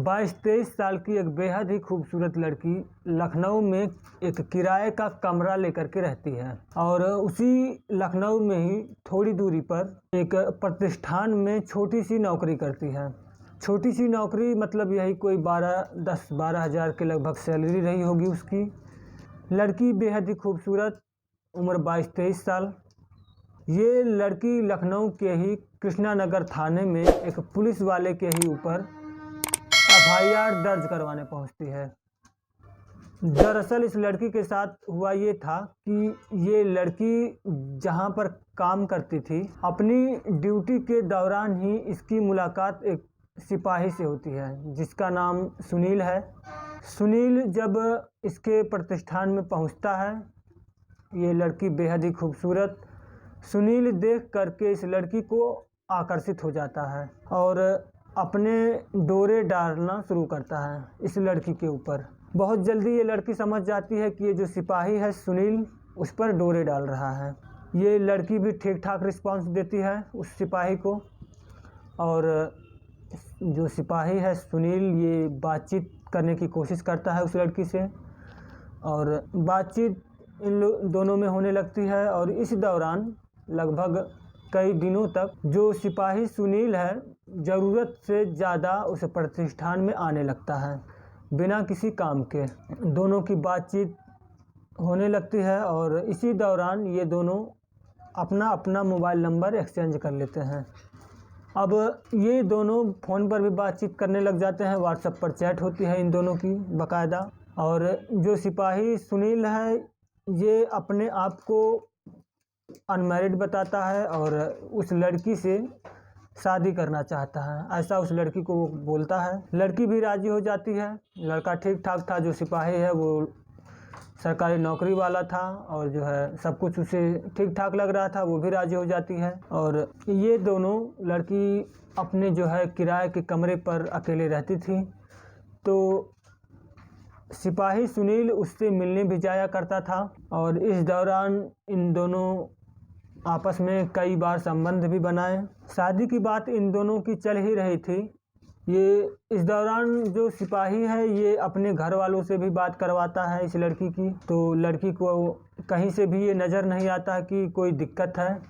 22-23 साल की एक बेहद ही खूबसूरत लड़की लखनऊ में एक किराए का कमरा लेकर के रहती है और उसी लखनऊ में ही थोड़ी दूरी पर एक प्रतिष्ठान में छोटी सी नौकरी करती है। छोटी सी नौकरी मतलब यही कोई 10-12 हज़ार के लगभग सैलरी रही होगी उसकी। लड़की बेहद ही खूबसूरत, उम्र 22-23 साल। ये लड़की लखनऊ के ही कृष्णा नगर थाने में एक पुलिस वाले के ही ऊपर FIR दर्ज करवाने पहुंचती है। दरअसल इस लड़की के साथ हुआ ये था कि ये लड़की जहां पर काम करती थी, अपनी ड्यूटी के दौरान ही इसकी मुलाकात एक सिपाही से होती है जिसका नाम सुनील है। सुनील जब इसके प्रतिष्ठान में पहुंचता है, ये लड़की बेहद ही खूबसूरत। सुनील देख करके इस लड़की को आकर्षित हो जाता है और अपने डोरे डालना शुरू करता है इस लड़की के ऊपर। बहुत जल्दी ये लड़की समझ जाती है कि ये जो सिपाही है सुनील, उस पर डोरे डाल रहा है। ये लड़की भी ठीक ठाक रिस्पांस देती है उस सिपाही को और जो सिपाही है सुनील, ये बातचीत करने की कोशिश करता है उस लड़की से और बातचीत इन दोनों में होने लगती है। और इस दौरान लगभग कई दिनों तक जो सिपाही सुनील है, ज़रूरत से ज़्यादा उस प्रतिष्ठान में आने लगता है बिना किसी काम के। दोनों की बातचीत होने लगती है और इसी दौरान ये दोनों अपना अपना मोबाइल नंबर एक्सचेंज कर लेते हैं। अब ये दोनों फ़ोन पर भी बातचीत करने लग जाते हैं, व्हाट्सएप पर चैट होती है इन दोनों की बाकायदा। और जो सिपाही सुनील है, ये अपने आप को अनमैरिड बताता है और उस लड़की से शादी करना चाहता है, ऐसा उस लड़की को वो बोलता है। लड़की भी राज़ी हो जाती है। लड़का ठीक ठाक था, जो सिपाही है वो सरकारी नौकरी वाला था और जो है सब कुछ उसे ठीक ठाक लग रहा था, वो भी राज़ी हो जाती है। और ये दोनों लड़की अपने जो है किराए के कमरे पर अकेले रहती थी, तो सिपाही सुनील उससे मिलने भी जाया करता था और इस दौरान इन दोनों आपस में कई बार संबंध भी बनाए। शादी की बात इन दोनों की चल ही रही थी। ये इस दौरान जो सिपाही है, ये अपने घर वालों से भी बात करवाता है इस लड़की की, तो लड़की को कहीं से भी ये नज़र नहीं आता कि कोई दिक्कत है।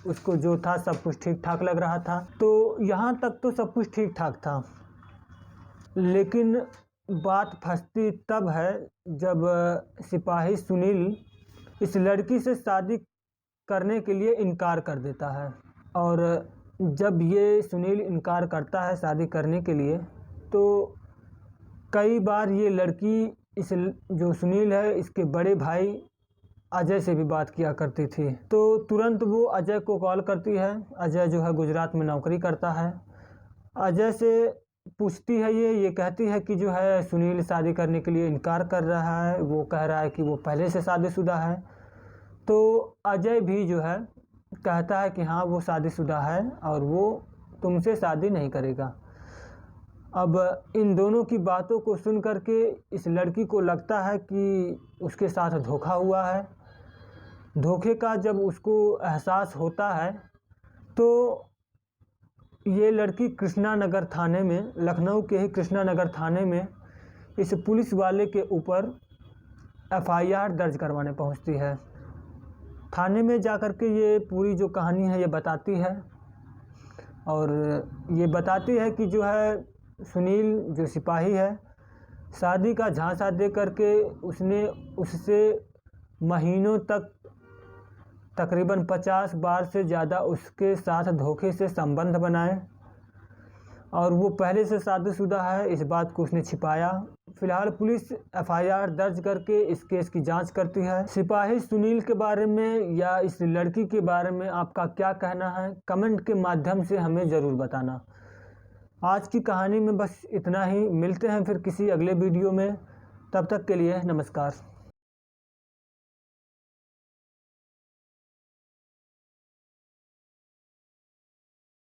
उसको जो था सब कुछ ठीक ठाक लग रहा था। तो यहाँ तक तो सब कुछ ठीक ठाक था, लेकिन बात फंसती तब है जब सिपाही सुनील इस लड़की से शादी करने के लिए इनकार कर देता है। और जब ये सुनील इनकार करता है शादी करने के लिए, तो कई बार ये लड़की इस जो सुनील है, इसके बड़े भाई अजय से भी बात किया करती थी। तो तुरंत वो अजय को कॉल करती है। अजय जो है गुजरात में नौकरी करता है। अजय से पूछती है, ये कहती है कि जो है सुनील शादी करने के लिए इनकार कर रहा है, वो कह रहा है कि वो पहले से शादीशुदा है। तो अजय भी जो है कहता है कि हाँ वो शादीशुदा है और वो तुमसे शादी नहीं करेगा। अब इन दोनों की बातों को सुन करके इस लड़की को लगता है कि उसके साथ धोखा हुआ है। धोखे का जब उसको एहसास होता है, तो ये लड़की कृष्णा नगर थाने में, लखनऊ के ही कृष्णा नगर थाने में इस पुलिस वाले के ऊपर FIR दर्ज करवाने पहुंचती है। थाने में जाकर के ये पूरी जो कहानी है ये बताती है और ये बताती है कि जो है सुनील जो सिपाही है, शादी का झांसा दे करके उसने उससे महीनों तक तकरीबन 50 बार से ज़्यादा उसके साथ धोखे से संबंध बनाए और वो पहले से शादीशुदा है, इस बात को उसने छिपाया। फिलहाल पुलिस FIR दर्ज करके इस केस की जांच करती है। सिपाही सुनील के बारे में या इस लड़की के बारे में आपका क्या कहना है, कमेंट के माध्यम से हमें ज़रूर बताना। आज की कहानी में बस इतना ही। मिलते हैं फिर किसी अगले वीडियो में, तब तक के लिए नमस्कार।